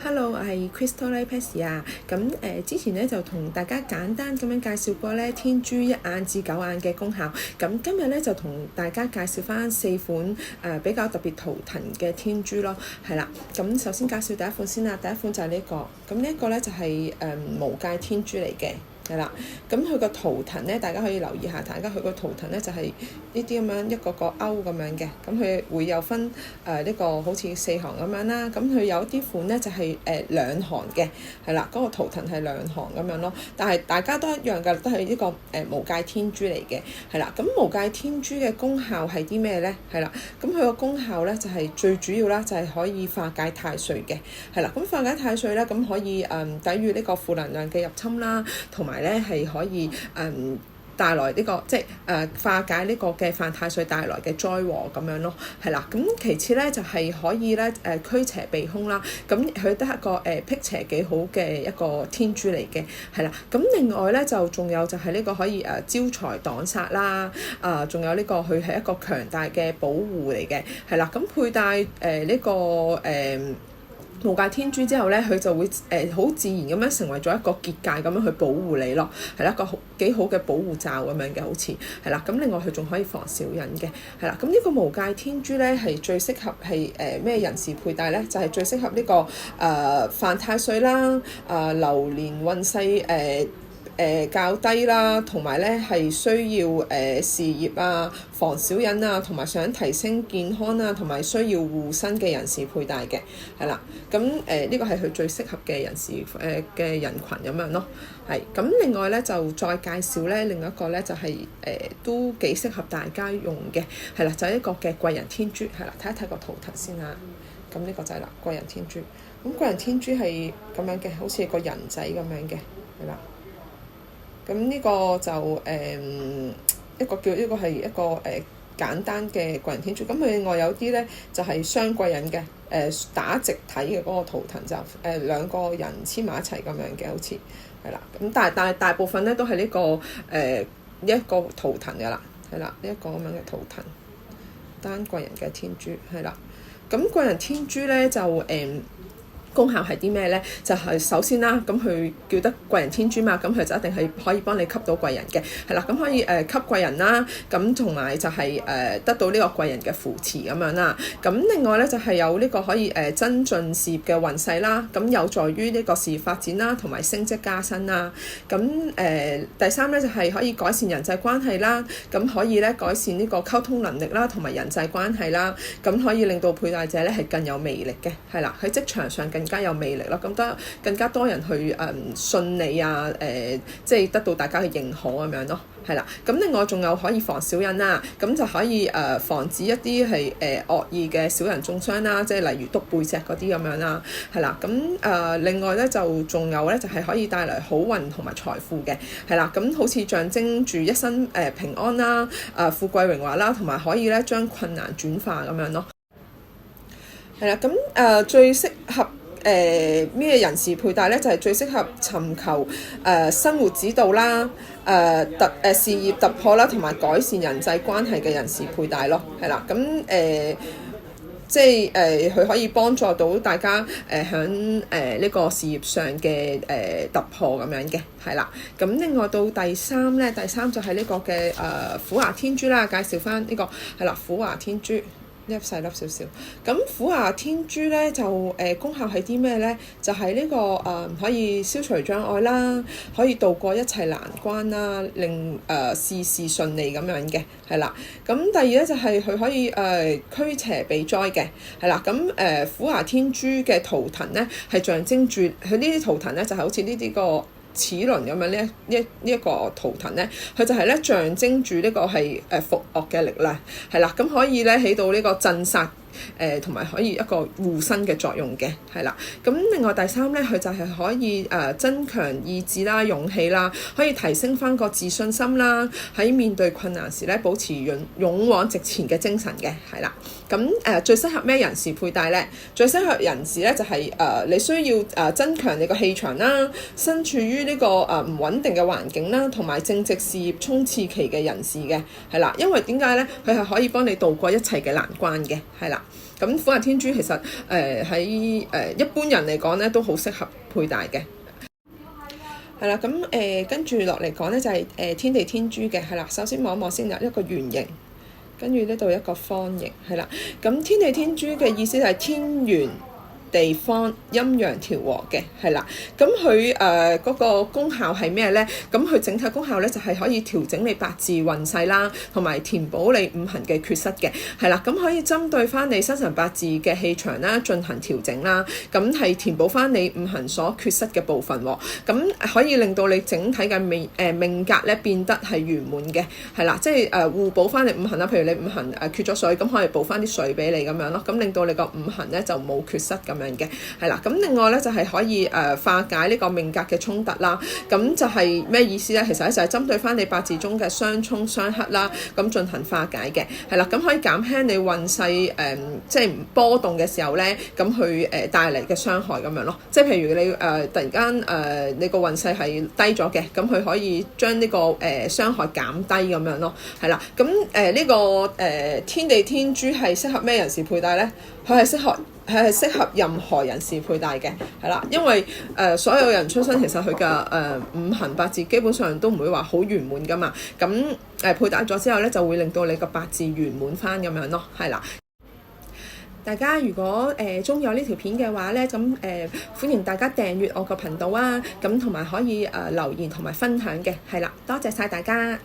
Hello，我係 Crystal Pasia。之前咧就同大家簡單咁樣介紹過咧天珠1眼至9眼嘅功效。咁今日咧就同大家介紹翻4款比較特別圖騰嘅天珠咯。係啦，咁首先介紹第一款先啦。第一款就係呢個，咁呢一個咧就係無界天珠嚟嘅。係啦，咁佢個圖騰咧，大家可以留意下，大家佢個圖騰咧就係呢啲咁樣一個個勾咁樣嘅，咁佢會有分呢個好似4行咁樣啦，咁佢有啲款咧就係2行嘅，係啦，嗰個圖騰係2行咁樣咯，但係大家都一樣㗎，都係呢個無界天珠嚟嘅，係啦，咁無界天珠嘅功效係啲咩咧？係啦，咁佢個功效咧就係最主要啦，就係可以化解太歲嘅，係啦，咁化解太歲咧，咁可以抵禦呢個負能量嘅入侵啦，同埋咧係可以帶來呢個即係化解呢個嘅犯太歲帶來嘅災禍咁樣咯，係啦。咁其次咧就係可以咧驅邪避凶啦。咁佢都係一個辟邪幾好嘅一個天珠嚟嘅，係啦。咁另外咧就仲有就係呢個可以招財擋煞啦。仲有呢個佢係一個強大嘅保護嚟嘅，係啦。咁佩戴呢個無界天珠之後咧，佢就會好自然咁樣成為咗一個結界咁樣去保護你咯，係一個幾好嘅保護罩咁樣嘅，好似係啦。咁另外佢仲可以防小人嘅，係啦。咁呢個無界天珠咧係最適合係咩人士佩戴咧？就係最適合呢個犯太歲啦，流年運勢較低啦，同埋咧係需要事業啊、防小人啊，同埋想提升健康啊，同埋需要護身嘅人士佩戴嘅，係啦。咁呢個係佢最適合嘅人士嘅人群咁樣咯。係咁，另外咧就再介紹咧另一個咧就係都幾適合大家用嘅，係啦，就係一個嘅貴人天珠，係啦，睇一睇個圖騰先啦。咁呢個就係啦，貴人天珠。咁貴人天珠係咁樣嘅，好似個人仔咁樣嘅，係啦。咁呢個就一個叫呢個係一個簡單嘅貴人天珠。咁佢另外有啲咧就係雙貴人嘅打直體嘅嗰個圖騰就兩個人黐埋一齊咁樣嘅，好似係啦。咁但係大部分咧都係呢個一個圖騰㗎啦，係啦，呢一個咁樣嘅圖騰單貴人嘅天珠係啦。咁貴人天珠咧就功效係啲咩咧？就係首先啦，咁佢叫得貴人天珠嘛，咁佢就一定係可以幫你吸到貴人嘅，係啦，咁可以吸貴人啦，咁同埋就係得到呢個貴人嘅扶持咁樣啦。咁另外咧就係有呢個可以增進事業嘅運勢啦，咁有助於呢個事業發展啦，同埋升職加薪啦。咁第三咧就係可以改善人際關係啦，咁可以咧改善呢個溝通能力啦，同埋人際關係啦，咁可以令到佩戴者咧係更有魅力嘅，係啦，喺職場上更加有魅力咯，咁更加多人去信你啊，即係得到大家嘅認可咁樣咯，係啦。咁另外仲有可以防小人啦，咁就可以防止一啲係惡意嘅小人中傷啦，即係例如篤背脊嗰啲咁樣啦，係啦。咁另外咧就仲有咧就係可以帶來好運同埋財富嘅，係啦。咁好似象徵住一生平安啦、富貴榮華啦，同埋可以咧將困難轉化咁樣咯，係啦。咁最適合咩人士佩戴咧？就係最適合尋求生活指導啦、事業突破啦，同埋改善人際關係嘅人士佩戴咯，係啦。咁即係佢可以幫助到大家響呢個事業上嘅突破咁樣嘅，係啦。咁另外到第三就係呢個嘅虎牙天珠啦，介紹翻呢個係啦，虎牙天珠。細粒少少，咁虎牙天珠咧就功效係啲咩咧？就係呢個可以消除障礙啦，可以渡過一切難關啦，令事事順利咁樣嘅，係啦。咁第二咧就係佢可以驅邪避災嘅，係啦。咁虎牙天珠嘅圖騰咧係象徵住佢呢啲圖騰咧就係好似呢啲個齒輪咁樣呢一個圖騰咧，佢就係咧象徵住呢個係伏惡嘅力量，係啦，咁可以咧起到呢個鎮煞同埋可以一個護身嘅作用嘅，係啦。咁另外第三咧，佢就係可以增強意志啦、勇氣啦，可以提升翻個自信心啦，喺面對困難時咧保持勇往直前嘅精神嘅，係啦。咁最適合咩人士佩戴咧？最適合人士咧就係你需要增強你個氣場啦，身處於呢個唔穩定嘅環境啦，同埋正值事業衝刺期嘅人士嘅，係啦。因為點解咧？佢係可以幫你渡過一切嘅難關嘅，係啦。咁虎牙天珠其實喺一般人嚟講咧都好適合佩戴嘅。係啦，咁跟住落嚟講咧就係天地天珠嘅，係啦。首先望一望先啦，一個圓形，跟住呢度一個方形，係啦。咁天地天珠嘅意思就係天圓地方陰陽調和嘅，係啦。咁佢嗰個功效係咩咧？咁佢整體功效咧就係可以調整你八字運勢啦，同埋填補你五行嘅缺失嘅，係啦。咁可以針對翻你生辰八字嘅氣場啦，進行調整啦。咁係填補翻你五行所缺失嘅部分喎。咁可以令到你整體嘅命格咧變得係圓滿嘅，係啦。即係互補翻你五行啦。譬如你五行缺咗水，咁可以補翻啲水俾你咁樣咯。咁令到你個五行咧就冇缺失咁樣嘅，係啦。咁另外咧就係可以化解呢個命格嘅衝突啦。咁就係咩意思咧？其實咧就係針對翻你八字中嘅相沖相克啦，咁進行化解嘅，係啦。咁可以減輕你運勢即係波動嘅時候咧，咁去帶嚟嘅傷害咁樣咯。即係譬如你突然間你個運勢係低咗嘅，咁佢可以將呢個傷害減低咁樣咯，係啦。咁呢個天地天珠係適合咩人士佩戴咧？佢係適合任何人士佩戴嘅，係啦。因為所有人出生其實佢嘅五行八字基本上都唔會話好圓滿噶嘛。咁佩戴咗之後咧，就會令到你個八字圓滿翻咁樣咯，係啦。大家如果中意我呢條片嘅話咧，咁歡迎大家訂閱我個頻道啊，咁同埋可以留言同埋分享嘅，係啦。多謝晒大家。